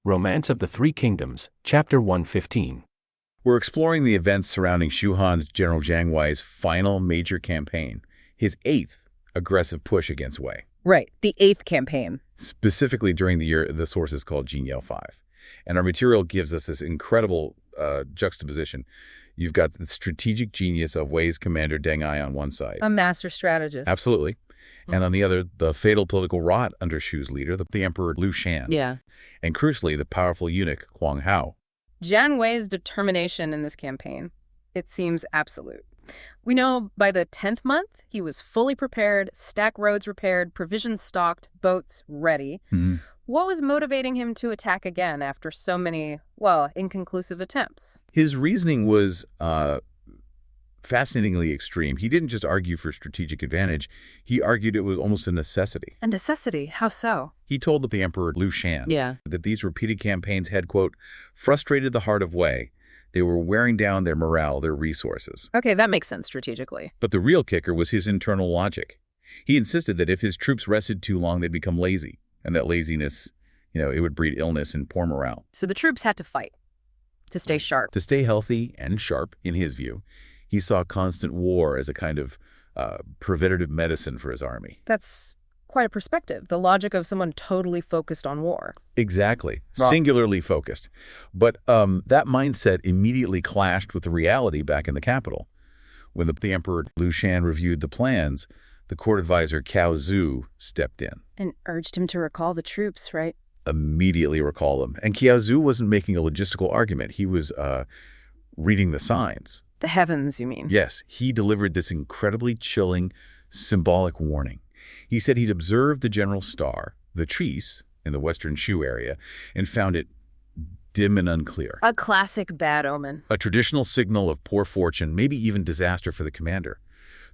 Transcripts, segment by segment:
Romance of the Three Kingdoms, Chapter 115. We're exploring the events surrounding Shu-Han's General Jiang Wei's final major campaign, his 8th aggressive push against Wei. Right, the 8th campaign. Specifically during the year the source is called Jin 5. And our material gives us this incredible juxtaposition. You've got the strategic genius of Wei's commander Deng Ai on one side. A master strategist. Absolutely. And on the other, the fatal political rot under Shu's leader, the Emperor Shu-Han. Yeah. And crucially, the powerful eunuch Huang Hao. Jiang Wei's determination in this campaign, it seems absolute. We know by the 10th month, he was fully prepared, stack roads repaired, provisions stocked, boats ready. Mm-hmm. What was motivating him to attack again after so many, well, inconclusive attempts? His reasoning was fascinatingly extreme. He didn't just argue for strategic advantage. He argued it was almost a necessity. A necessity? How so? He told the Emperor Shu-Han that these repeated campaigns had, quote, frustrated the heart of Wei. They were wearing down their morale, their resources. Okay, that makes sense strategically. But the real kicker was his internal logic. He insisted that if his troops rested too long, they'd become lazy. And that laziness, it would breed illness and poor morale. So the troops had to fight to stay sharp. To stay healthy and sharp, in his view. He saw constant war as a kind of preventative medicine for his army. That's quite a perspective, the logic of someone totally focused on war. Exactly. Singularly focused. But that mindset immediately clashed with the reality back in the capital. When the Emperor Shu-Han reviewed the plans, the court advisor Cao Zhu stepped in. And urged him to recall the troops, right? Immediately recall them. And Cao Zhu wasn't making a logistical argument. He was reading the signs. The heavens, you mean? Yes, he delivered this incredibly chilling, symbolic warning. He said he'd observed the general star, the Trees, in the western Shu area, and found it dim and unclear. A classic bad omen. A traditional signal of poor fortune, maybe even disaster for the commander.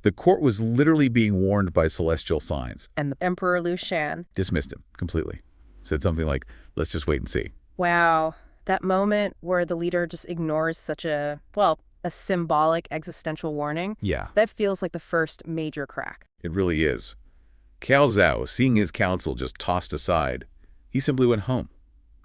The court was literally being warned by celestial signs. And the Emperor Shu-Han dismissed him completely. Said something like, let's just wait and see. Wow. That moment where the leader just ignores such a symbolic existential warning. Yeah. That feels like the first major crack. It really is. Cao Zhao, seeing his counsel just tossed aside, he simply went home,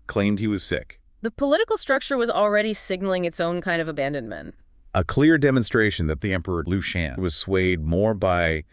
claimed he was sick. The political structure was already signaling its own kind of abandonment. A clear demonstration that the Emperor Shu-Han was swayed more by,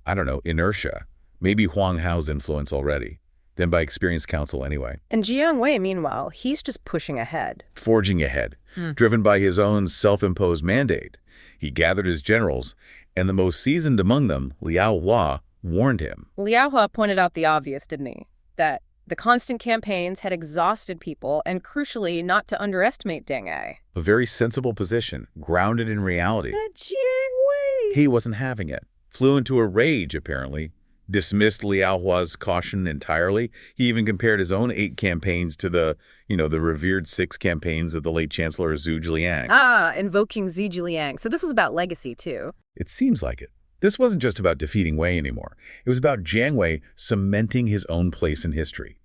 inertia, maybe Huang Hao's influence already, than by experienced counsel anyway. And Jiang Wei, meanwhile, he's just pushing ahead. Forging ahead, driven by his own self-imposed mandate. He gathered his generals, and the most seasoned among them, Liao Hua, warned him. Liao Hua pointed out the obvious, didn't he? That the constant campaigns had exhausted people, and crucially, not to underestimate Deng Ai. A very sensible position, grounded in reality. But Jiang Wei! He wasn't having it. Flew into a rage, apparently. Dismissed Liao Hua's caution entirely. He even compared his own 8 campaigns to the revered 6 campaigns of the late Chancellor Zhu Ziliang. Invoking Zhu Ziliang. So this was about legacy, too. It seems like it. This wasn't just about defeating Wei anymore. It was about Jiang Wei cementing his own place in history.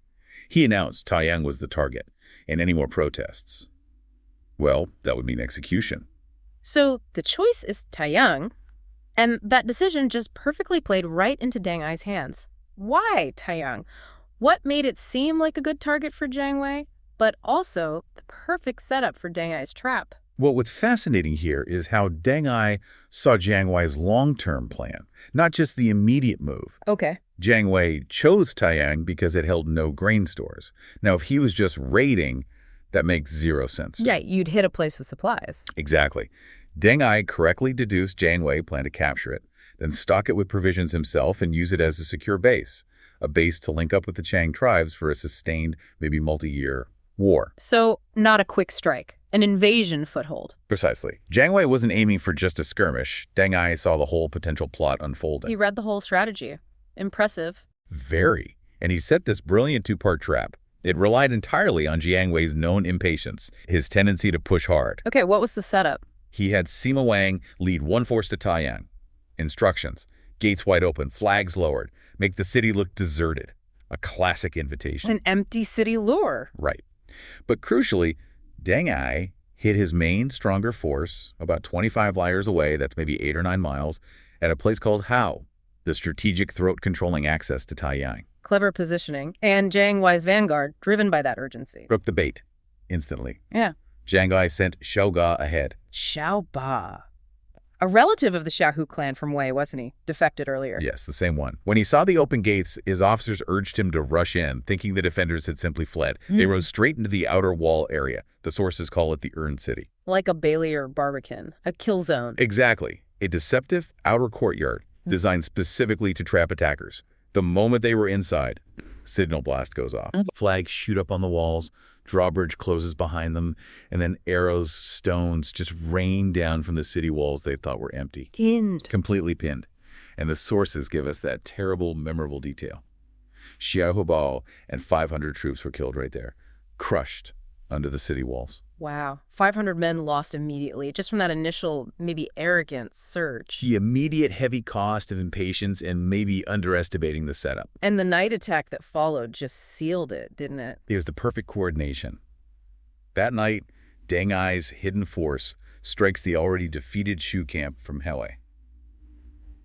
He announced Taiyang was the target, and any more protests, well, that would mean execution. So the choice is Taiyang, and that decision just perfectly played right into Deng Ai's hands. Why Taiyang? What made it seem like a good target for Jiang Wei, but also the perfect setup for Deng Ai's trap? Well, what's fascinating here is how Deng Ai saw Jiang Wei's long-term plan, not just the immediate move. Okay. Jiang Wei chose Taiyang because it held no grain stores. Now, if he was just raiding, that makes zero sense. Yeah, you'd hit a place with supplies. Exactly. Deng Ai correctly deduced Jiang Wei planned to capture it, then stock it with provisions himself and use it as a secure base, a base to link up with the Chang tribes for a sustained, maybe multi-year war. So, not a quick strike, an invasion foothold. Precisely. Jiang Wei wasn't aiming for just a skirmish. Deng Ai saw the whole potential plot unfolding. He read the whole strategy. Impressive. Very. And he set this brilliant 2-part trap. It relied entirely on Jiang Wei's known impatience, his tendency to push hard. Okay, what was the setup? He had Sima Wang lead one force to Taiyang. Instructions: gates wide open, flags lowered, make the city look deserted. A classic invitation. An empty city lure. Right. But crucially, Deng Ai hid his main, stronger force about 25 liers away, that's maybe 8 or 9 miles, at a place called Hao, the strategic throat-controlling access to Taiyang. Clever positioning. And Jiang Wei's vanguard, driven by that urgency. Broke the bait instantly. Yeah. Jiang Wei sent Xiao Ga ahead. Xiao Ba. A relative of the Xiaohu clan from Wei, wasn't he? Defected earlier. Yes, the same one. When he saw the open gates, his officers urged him to rush in, thinking the defenders had simply fled. They rode straight into the outer wall area. The sources call it the Urn City. Like a Bailey or Barbican. A kill zone. Exactly. A deceptive outer courtyard designed specifically to trap attackers. The moment they were inside, signal blast goes off. Flags shoot up on the walls, drawbridge closes behind them, and then arrows, stones just rain down from the city walls they thought were empty. Pinned. Completely pinned. And the sources give us that terrible, memorable detail. Xiao Hubao and 500 troops were killed right there, crushed under the city walls. Wow. 500 men lost immediately, just from that initial, maybe arrogant surge. The immediate heavy cost of impatience and maybe underestimating the setup. And the night attack that followed just sealed it, didn't it? It was the perfect coordination. That night, Deng Ai's hidden force strikes the already defeated Shu camp from Hue.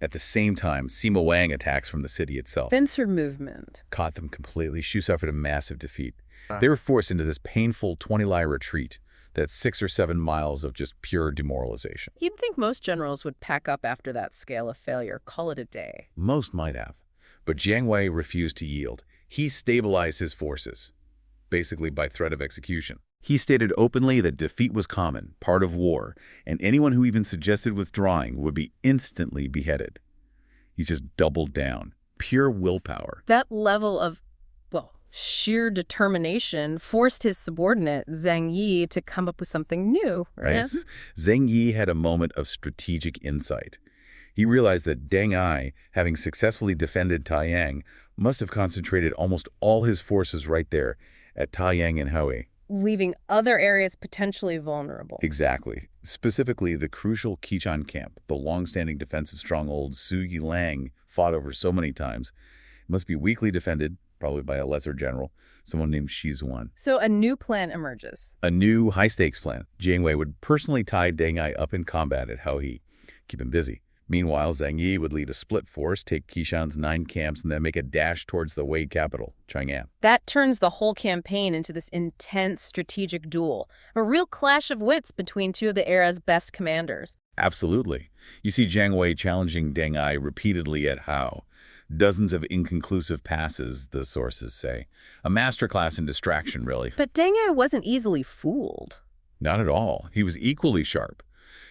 At the same time, Sima Wang attacks from the city itself. Pincer movement. Caught them completely. Shu suffered a massive defeat. They were forced into this painful 20-li retreat. That's 6 or 7 miles of just pure demoralization. You'd think most generals would pack up after that scale of failure, call it a day. Most might have. But Jiang Wei refused to yield. He stabilized his forces, basically by threat of execution. He stated openly that defeat was common, part of war, and anyone who even suggested withdrawing would be instantly beheaded. He just doubled down. Pure willpower. That level of, sheer determination forced his subordinate, Zhang Yi, to come up with something new, right? Yes. Zhang Yi had a moment of strategic insight. He realized that Deng Ai, having successfully defended Taiyang, must have concentrated almost all his forces right there at Taiyang and Hue. Leaving other areas potentially vulnerable. Exactly. Specifically, the crucial Qishan camp, the long-standing defensive stronghold Su Yilang fought over so many times, must be weakly defended, probably by a lesser general, someone named Shi Zuan. So a new plan emerges. A new high-stakes plan. Jiang Wei would personally tie Deng Ai up in combat at Hue, keep him busy. Meanwhile, Zhang Yi would lead a split force, take Qishan's 9 camps, and then make a dash towards the Wei capital, Chang'an. That turns the whole campaign into this intense strategic duel, a real clash of wits between two of the era's best commanders. Absolutely. You see Jiang Wei challenging Deng Ai repeatedly at Hao. Dozens of inconclusive passes, the sources say. A masterclass in distraction, really. But Deng Ai wasn't easily fooled. Not at all. He was equally sharp.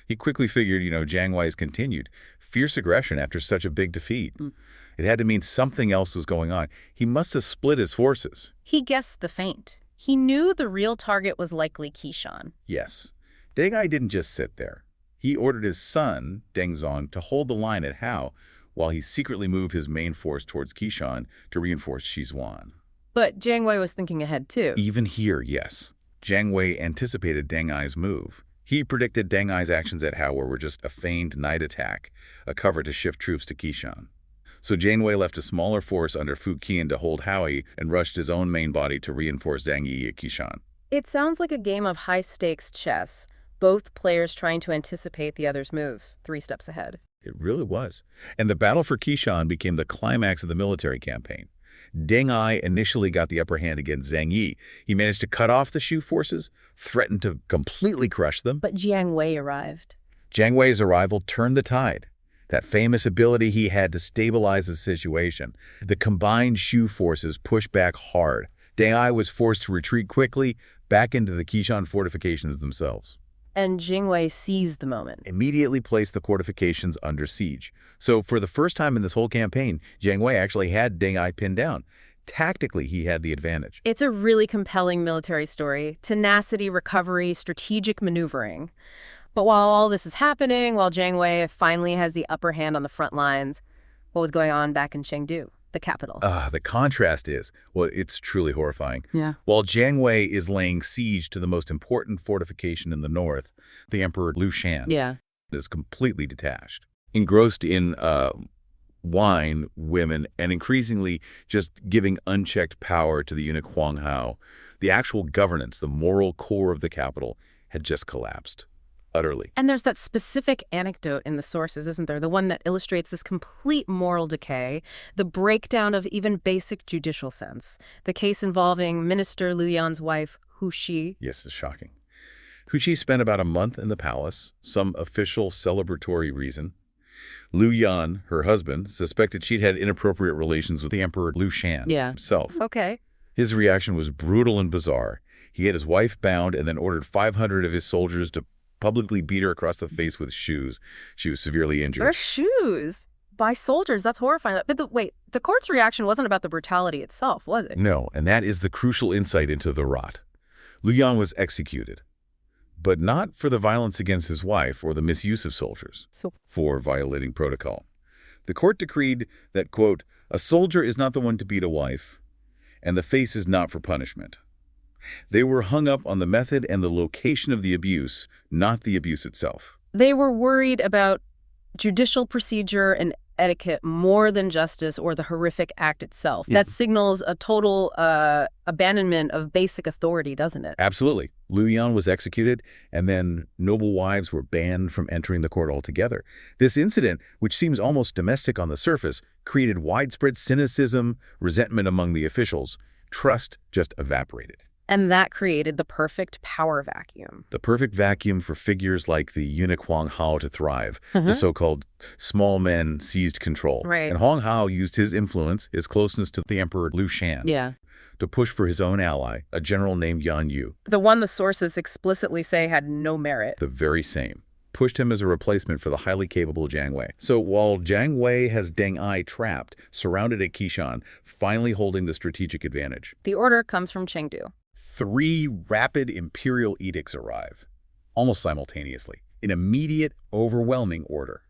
He quickly figured, Jiang Wei's continued fierce aggression after such a big defeat. It had to mean something else was going on. He must have split his forces. He guessed the feint. He knew the real target was likely Qishan. Yes. Deng Ai didn't just sit there. He ordered his son, Deng Zong, to hold the line at Hao, while he secretly moved his main force towards Qishan to reinforce Shi Zuan. But Jiang Wei was thinking ahead, too. Even here, yes. Jiang Wei anticipated Deng Ai's move. He predicted Deng Ai's actions at Hao were just a feigned night attack, a cover to shift troops to Qishan. So Jiang Wei left a smaller force under Fu Qian to hold Hao and rushed his own main body to reinforce Zhang Yi at Qishan. It sounds like a game of high-stakes chess, both players trying to anticipate the other's moves, 3 steps ahead. It really was. And the battle for Qishan became the climax of the military campaign. Deng Ai initially got the upper hand against Zhang Yi. He managed to cut off the Shu forces, threatened to completely crush them. But Jiang Wei arrived. Jiang Wei's arrival turned the tide. That famous ability he had to stabilize the situation. The combined Shu forces pushed back hard. Deng Ai was forced to retreat quickly back into the Qishan fortifications themselves. And Jiang Wei seized the moment. Immediately placed the fortifications under siege. So for the first time in this whole campaign, Jiang Wei actually had Deng Ai pinned down. Tactically, he had the advantage. It's a really compelling military story. Tenacity, recovery, strategic maneuvering. But while all this is happening, while Jiang Wei finally has the upper hand on the front lines, what was going on back in Chengdu, the capital? The contrast is, it's truly horrifying. Yeah. While Jiang Wei is laying siege to the most important fortification in the north, the Emperor Liu Shan is completely detached, engrossed in wine, women, and increasingly just giving unchecked power to the eunuch Huang Hao. The actual governance, the moral core of the capital, had just collapsed. Utterly. And there's that specific anecdote in the sources, isn't there? The one that illustrates this complete moral decay, the breakdown of even basic judicial sense. The case involving Minister Liu Yan's wife, Hu Shi. Yes, it's shocking. Hu Shi spent about a month in the palace, some official celebratory reason. Liu Yan, her husband, suspected she'd had inappropriate relations with the Emperor Liu Shan himself. Okay. His reaction was brutal and bizarre. He had his wife bound and then ordered 500 of his soldiers to publicly beat her across the face with shoes. She was severely injured. Her shoes? By soldiers? That's horrifying. But wait, the court's reaction wasn't about the brutality itself, was it? No, and that is the crucial insight into the rot. Liu Yan was executed, but not for the violence against his wife or the misuse of soldiers, for violating protocol. The court decreed that, quote, a soldier is not the one to beat a wife, and the face is not for punishment. They were hung up on the method and the location of the abuse, not the abuse itself. They were worried about judicial procedure and etiquette more than justice or the horrific act itself. That signals a total abandonment of basic authority, doesn't it? Absolutely. Liu Yan was executed, and then noble wives were banned from entering the court altogether. This incident, which seems almost domestic on the surface, created widespread cynicism, resentment among the officials. Trust just evaporated. And that created the perfect power vacuum. The perfect vacuum for figures like the eunuch Huang Hao to thrive. The so-called small men seized control. Right. And Huang Hao used his influence, his closeness to the Emperor Liu Shan, to push for his own ally, a general named Yan Yu. The one the sources explicitly say had no merit. The very same. Pushed him as a replacement for the highly capable Jiang Wei. So while Jiang Wei has Deng Ai trapped, surrounded at Qishan, finally holding the strategic advantage. The order comes from Chengdu. 3 rapid imperial edicts arrive, almost simultaneously, in immediate, overwhelming order.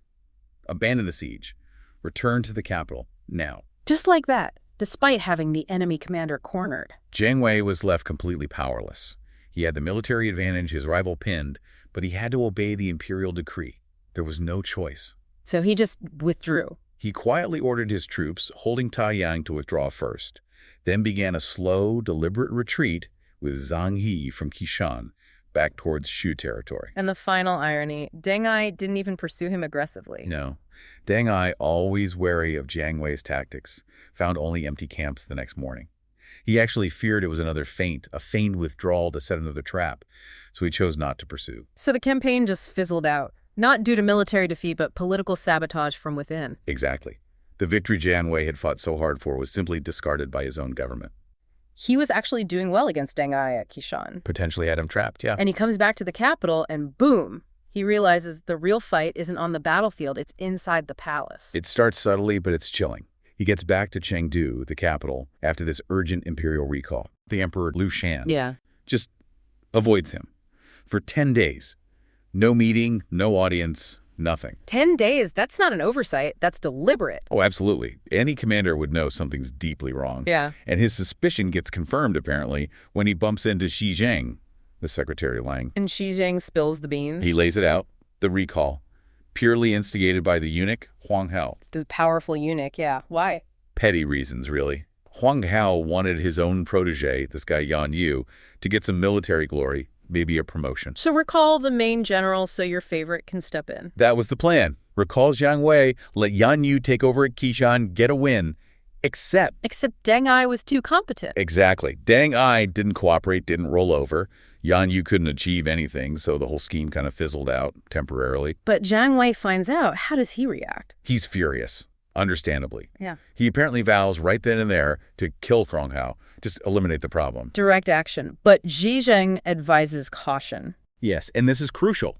Abandon the siege. Return to the capital, now. Just like that, despite having the enemy commander cornered. Jiang Wei was left completely powerless. He had the military advantage, his rival pinned, but he had to obey the imperial decree. There was no choice. So he just withdrew. He quietly ordered his troops, holding Taiyang, to withdraw first, then began a slow, deliberate retreat with Zhang He from Qishan, back towards Shu territory. And the final irony, Deng Ai didn't even pursue him aggressively. No. Deng Ai, always wary of Jiang Wei's tactics, found only empty camps the next morning. He actually feared it was another feint, a feigned withdrawal to set another trap, so he chose not to pursue. So the campaign just fizzled out, not due to military defeat, but political sabotage from within. Exactly. The victory Jiang Wei had fought so hard for was simply discarded by his own government. He was actually doing well against Deng Ai at Qishan. Potentially had him trapped, yeah. And he comes back to the capital and boom, he realizes the real fight isn't on the battlefield, it's inside the palace. It starts subtly, but it's chilling. He gets back to Chengdu, the capital, after this urgent imperial recall. The Emperor Liu Shan just avoids him for 10 days. No meeting, no audience, nothing. 10 days? That's not an oversight. That's deliberate. Oh, absolutely. Any commander would know something's deeply wrong. Yeah. And his suspicion gets confirmed, apparently, when he bumps into Xi Jiang, the Secretary Lang. And Xi Jiang spills the beans. He lays it out. The recall. Purely instigated by the eunuch, Huang Hao. The powerful eunuch, yeah. Why? Petty reasons, really. Huang Hao wanted his own protege, this guy Yan Yu, to get some military glory, maybe a promotion. So recall the main general so your favorite can step in. That was the plan. Recall Jiang Wei, let Yan Yu take over at Qishan, get a win. Except Deng Ai was too competent. Exactly. Deng Ai didn't cooperate, didn't roll over. Yan Yu couldn't achieve anything, so the whole scheme kind of fizzled out temporarily. But Jiang Wei finds out. How does he react? He's furious, understandably. Yeah. He apparently vows right then and there to kill Huang Hao, just eliminate the problem. Direct action. But Xi Jiang advises caution. Yes, and this is crucial.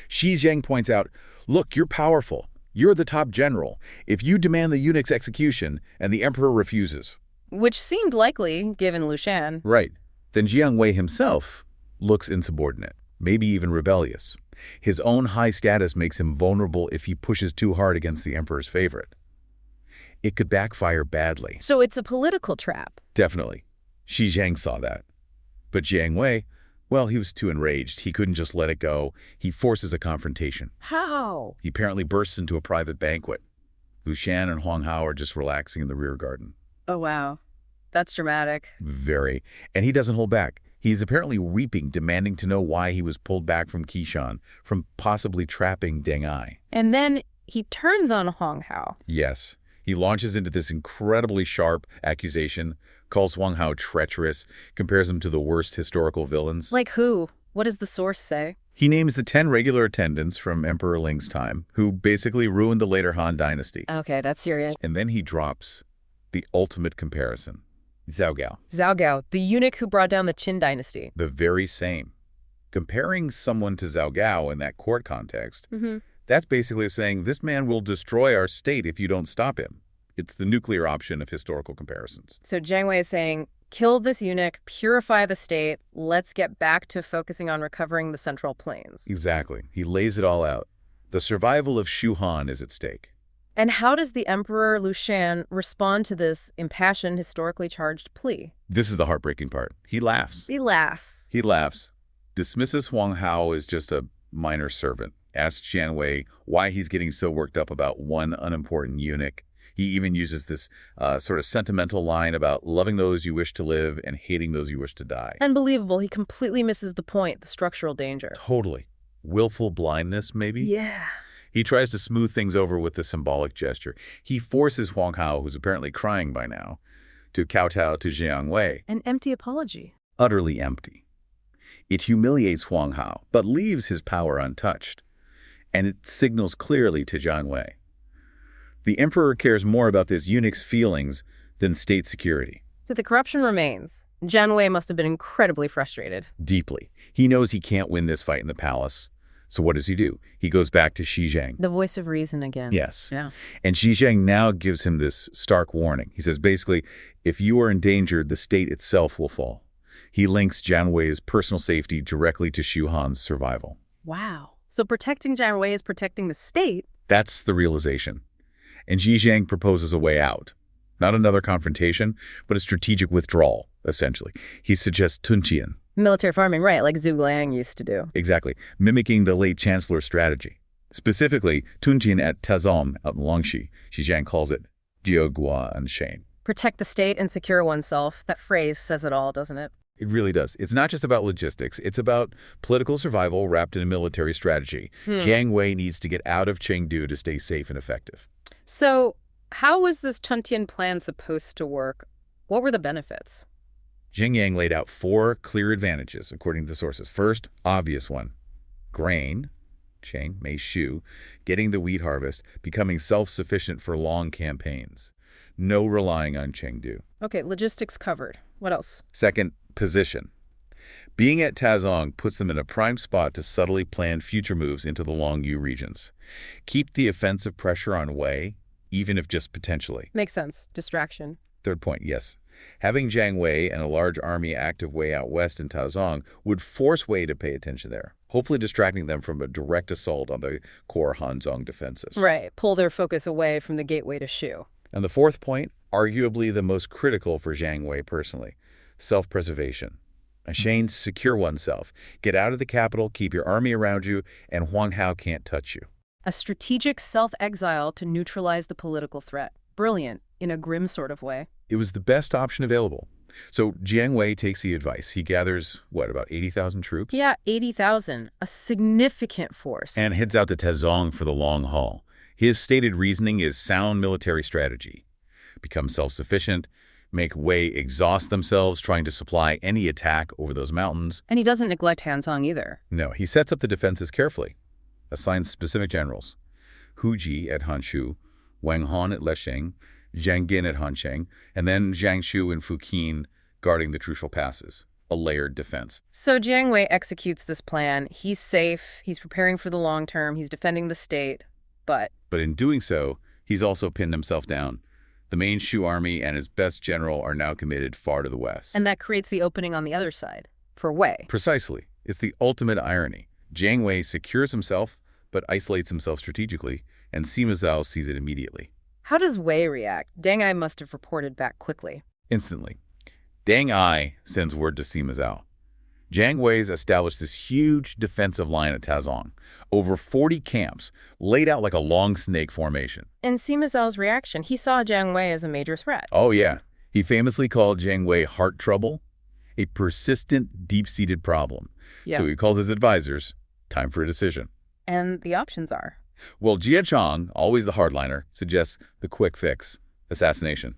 Xi Jiang points out, look, you're powerful. You're the top general. If you demand the eunuch's execution and the emperor refuses. Which seemed likely, given Liu Shan. Right. Then Jiang Wei himself looks insubordinate, maybe even rebellious. His own high status makes him vulnerable if he pushes too hard against the emperor's favorite. It could backfire badly. So it's a political trap. Definitely. Xi Jiang saw that. But Jiang Wei, well, he was too enraged. He couldn't just let it go. He forces a confrontation. How? He apparently bursts into a private banquet. Liu Shan and Huang Hao are just relaxing in the rear garden. Oh, wow. That's dramatic. Very. And he doesn't hold back. He's apparently weeping, demanding to know why he was pulled back from Qishan, from possibly trapping Deng Ai. And then he turns on Huang Hao. Yes, he launches into this incredibly sharp accusation, calls Huang Hao treacherous, compares him to the worst historical villains. Like who? What does the source say? He names the 10 regular attendants from Emperor Ling's time, who basically ruined the later Han dynasty. Okay, that's serious. And then he drops the ultimate comparison. Zhao Gao. Zhao Gao, the eunuch who brought down the Qin dynasty. The very same. Comparing someone to Zhao Gao in that court context, that's basically saying this man will destroy our state if you don't stop him. It's the nuclear option of historical comparisons. So Jiang Wei is saying, kill this eunuch, purify the state, let's get back to focusing on recovering the Central Plains. Exactly. He lays it all out. The survival of Shu-Han is at stake. And how does the Emperor Liu Shan respond to this impassioned, historically charged plea? This is the heartbreaking part. He laughs. He laughs. He laughs. Dismisses Huang Hao as just a minor servant. Asks Jiang Wei why he's getting so worked up about one unimportant eunuch. He even uses this sort of sentimental line about loving those you wish to live and hating those you wish to die. Unbelievable. He completely misses the point, the structural danger. Totally. Willful blindness, maybe? Yeah. He tries to smooth things over with a symbolic gesture. He forces Huang Hao, who's apparently crying by now, to kowtow to Jiang Wei. An empty apology. Utterly empty. It humiliates Huang Hao, but leaves his power untouched. And it signals clearly to Jiang Wei. The emperor cares more about this eunuch's feelings than state security. So the corruption remains. Jiang Wei must have been incredibly frustrated. Deeply. He knows he can't win this fight in the palace. So what does he do? He goes back to Zhang. The voice of reason again. Yes. Yeah. And Zhang now gives him this stark warning. He says, basically, if you are endangered, the state itself will fall. He links Jiang Wei's personal safety directly to Shu-Han's survival. Wow. So protecting Jiang Wei is protecting the state? That's the realization. And Zhang proposes a way out. Not another confrontation, but a strategic withdrawal, essentially. He suggests Tunqian. Military farming, right, like Zhuge Liang used to do. Exactly, mimicking the late chancellor's strategy. Specifically, Tunqian at Tazom, out in Longxi, Zhang calls it Jiogua and Shane. Protect the state and secure oneself. That phrase says it all, doesn't it? It really does. It's not just about logistics. It's about political survival wrapped in a military strategy. Jiang Wei needs to get out of Chengdu to stay safe and effective. So how was this Tunqian plan supposed to work? What were the benefits? Jing Yang laid out 4 clear advantages, according to the sources. First, obvious one. Grain, Cheng, Mei Shu, getting the wheat harvest, becoming self-sufficient for long campaigns. No relying on Chengdu. Okay, logistics covered. What else? Second, position. Being at Tazong puts them in a prime spot to subtly plan future moves into the Longyu regions. Keep the offensive pressure on Wei, even if just potentially. Makes sense. Distraction. Third point, yes. Having Jiang Wei and a large army active way out west in Tazong would force Wei to pay attention there, hopefully distracting them from a direct assault on the core Hanzhong defenses. Right. Pull their focus away from the gateway to Shu. And the fourth point, arguably the most critical for Jiang Wei personally, self-preservation. Shane, secure oneself. Get out of the capital, keep your army around you, and Huang Hao can't touch you. A strategic self-exile to neutralize the political threat. Brilliant, in a grim sort of way. It was the best option available. So Jiang Wei takes the advice. He gathers, about 80,000 troops? Yeah, 80,000. A significant force. And heads out to Tazong for the long haul. His stated reasoning is sound military strategy. Become self-sufficient, make Wei exhaust themselves trying to supply any attack over those mountains. And he doesn't neglect Hanzhong either. No, he sets up the defenses carefully. Assigns specific generals. Hu Ji at Hanshu, Wang Han at Lesheng, Zhang Gin at Hansheng, and then Zhang Shu and Fu Qin guarding the crucial passes. A layered defense. So Jiang Wei executes this plan. He's safe. He's preparing for the long term. He's defending the state. But in doing so, he's also pinned himself down. The main Shu army and his best general are now committed far to the west. And that creates the opening on the other side, for Wei. Precisely. It's the ultimate irony. Jiang Wei secures himself, but isolates himself strategically, and Sima Zhao sees it immediately. How does Wei react? Deng Ai must have reported back quickly. Instantly. Deng Ai sends word to Sima Zhao. Jiang Wei's established this huge defensive line at Tazong. Over 40 camps, laid out like a long snake formation. And Sima Zhao's reaction, he saw Jiang Wei as a major threat. Oh yeah. He famously called Jiang Wei heart trouble, a persistent, deep-seated problem. Yeah. So he calls his advisors, time for a decision. And the options are? Well, Jiang, always the hardliner, suggests the quick fix, assassination.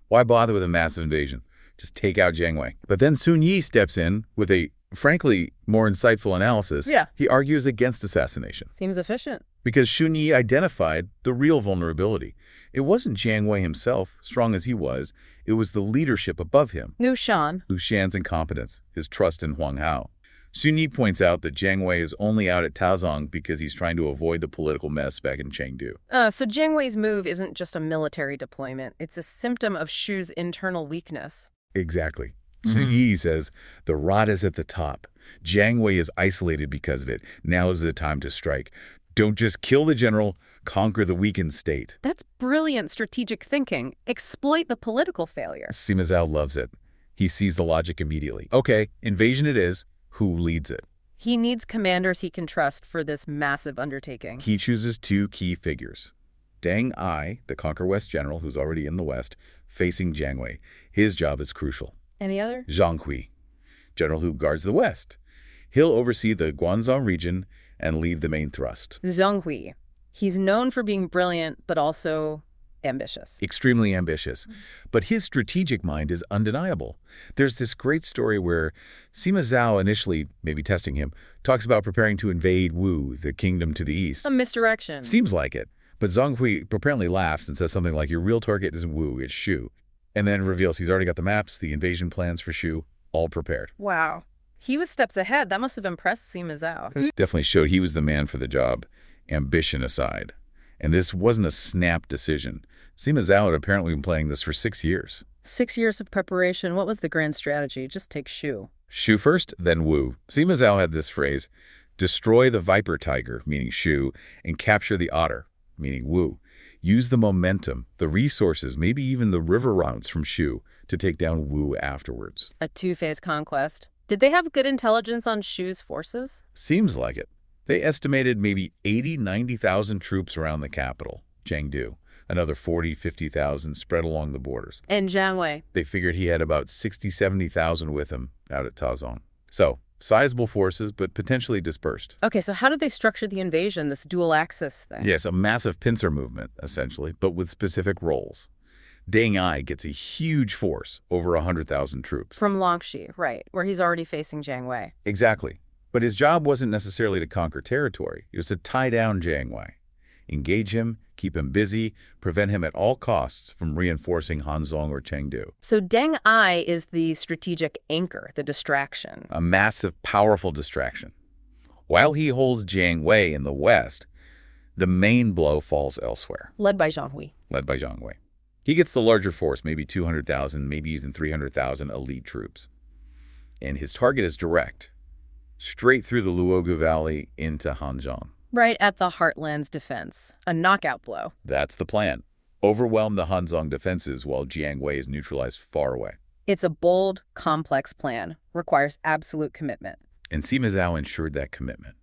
Why bother with a massive invasion? Just take out Jiang Wei. But then Sun Yi steps in with a, frankly, more insightful analysis. Yeah. He argues against assassination. Seems efficient. Because Sun Yi identified the real vulnerability. It wasn't Jiang Wei himself, strong as he was. It was the leadership above him. Shu-Han. Liu Shan's incompetence, his trust in Huang Hao. Sun Yi points out that Jiang Wei is only out at Taozong because he's trying to avoid the political mess back in Chengdu. So Jiang Wei's move isn't just a military deployment. It's a symptom of Shu's internal weakness. Exactly. Sun Yi says, the rot is at the top. Jiang Wei is isolated because of it. Now is the time to strike. Don't just kill the general, conquer the weakened state. That's brilliant strategic thinking. Exploit the political failure. Sima Zhao loves it. He sees the logic immediately. Okay, invasion it is. Who leads it? He needs commanders he can trust for this massive undertaking. He chooses two key figures. Deng Ai, the Conquer West general who's already in the West, facing Jiang Wei. His job is crucial. Any other? Zhang Hui, general who guards the West. He'll oversee the Guangzhou region and lead the main thrust. Zhang Hui. He's known for being brilliant, but also ambitious. Extremely ambitious. But his strategic mind is undeniable. There's this great story where Sima Zhao, initially maybe testing him, talks about preparing to invade Wu, the kingdom to the east. A misdirection. Seems like it. But Zhang Hui apparently laughs and says something like, your real target isn't Wu, it's Shu. And then reveals he's already got the maps, the invasion plans for Shu, all prepared. Wow. He was steps ahead. That must have impressed Sima Zhao. Definitely showed he was the man for the job, ambition aside. And this wasn't a snap decision. Sima Zhao had apparently been playing this for 6 years. 6 years of preparation. What was the grand strategy? Just take Shu. Shu first, then Wu. Sima Zhao had this phrase, destroy the viper tiger, meaning Shu, and capture the otter, meaning Wu. Use the momentum, the resources, maybe even the river routes from Shu to take down Wu afterwards. A two-phase conquest. Did they have good intelligence on Shu's forces? Seems like it. They estimated maybe 90,000 troops around the capital, Chengdu. Another 50,000 spread along the borders. And Jiang Wei? They figured he had about 70,000 with him out at Taozong. So, sizable forces, but potentially dispersed. Okay, so how did they structure the invasion, this dual-axis thing? Yes, a massive pincer movement, essentially, but with specific roles. Deng Ai gets a huge force, over 100,000 troops. From Longxi, right, where he's already facing Jiang Wei. Exactly. But his job wasn't necessarily to conquer territory. It was to tie down Jiang Wei. Engage him, keep him busy, prevent him at all costs from reinforcing Hanzhong or Chengdu. So Deng Ai is the strategic anchor, the distraction. A massive, powerful distraction. While he holds Jiang Wei in the west, the main blow falls elsewhere. Led by Zhang Hui. Led by Jiang Wei. He gets the larger force, maybe 200,000, maybe even 300,000 elite troops. And his target is direct, straight through the Luogu Valley into Hanzhong. Right at the Heartland's defense. A knockout blow. That's the plan. Overwhelm the Hanzhong defenses while Jiang Wei is neutralized far away. It's a bold, complex plan. Requires absolute commitment. And Sima Zhao ensured that commitment.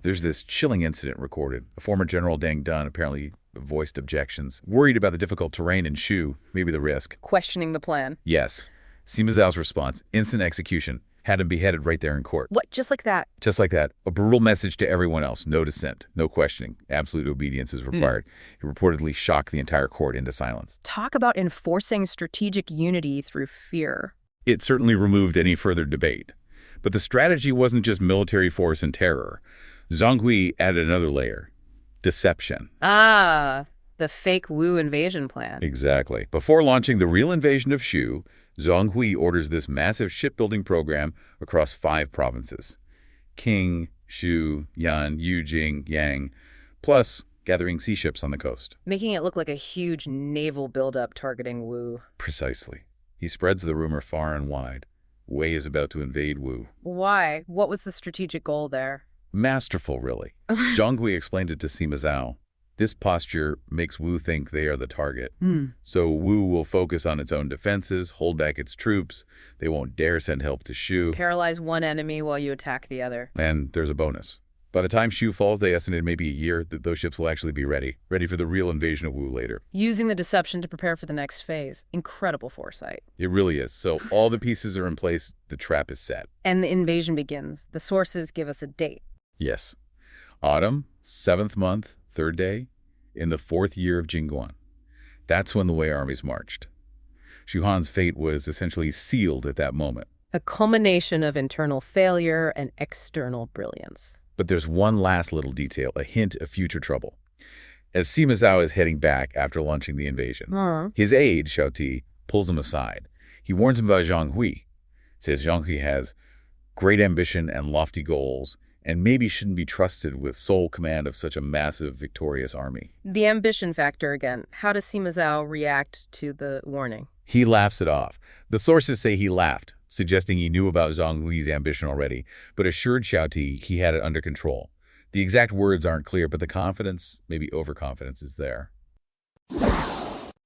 There's this chilling incident recorded. A former General Deng Dun apparently voiced objections, worried about the difficult terrain in Shu, maybe the risk. Questioning the plan. Yes. Sima Zhao's response, instant execution, had him beheaded right there in court. What, just like that? Just like that. A brutal message to everyone else. No dissent, no questioning. Absolute obedience is required. It reportedly shocked the entire court into silence. Talk about enforcing strategic unity through fear. It certainly removed any further debate. But the strategy wasn't just military force and terror. Zhang Hui added another layer. Deception. Ah, the fake Wu invasion plan. Exactly. Before launching the real invasion of Shu, Zhang Hui orders this massive shipbuilding program across 5 provinces. Qing, Shu, Yan, Yujing, Yang, plus gathering sea ships on the coast. Making it look like a huge naval buildup targeting Wu. Precisely. He spreads the rumor far and wide. Wei is about to invade Wu. Why? What was the strategic goal there? Masterful, really. Zhang Hui explained it to Sima Zhao. This posture makes Wu think they are the target. So Wu will focus on its own defenses, hold back its troops. They won't dare send help to Shu. Paralyze one enemy while you attack the other. And there's a bonus. By the time Shu falls, they estimated maybe a year that those ships will actually be ready for the real invasion of Wu later. Using the deception to prepare for the next phase. Incredible foresight. It really is. So all the pieces are in place, the trap is set. And the invasion begins. The sources give us a date. Yes. Autumn, 7th month, 3rd day, in the 4th year of Jingguan. That's when the Wei armies marched. Shu-Han's fate was essentially sealed at that moment. A culmination of internal failure and external brilliance. But there's one last little detail, a hint of future trouble. As Sima Zhao is heading back after launching the invasion, his aide, Xiao Ti, pulls him aside. He warns him about Zhang Hui. Says Zhang Hui has great ambition and lofty goals, and maybe shouldn't be trusted with sole command of such a massive, victorious army. The ambition factor again. How does Sima Zhao react to the warning? He laughs it off. The sources say he laughed, suggesting he knew about Zhang Hui's ambition already, but assured Xiao Ti he had it under control. The exact words aren't clear, but the confidence, maybe overconfidence, is there.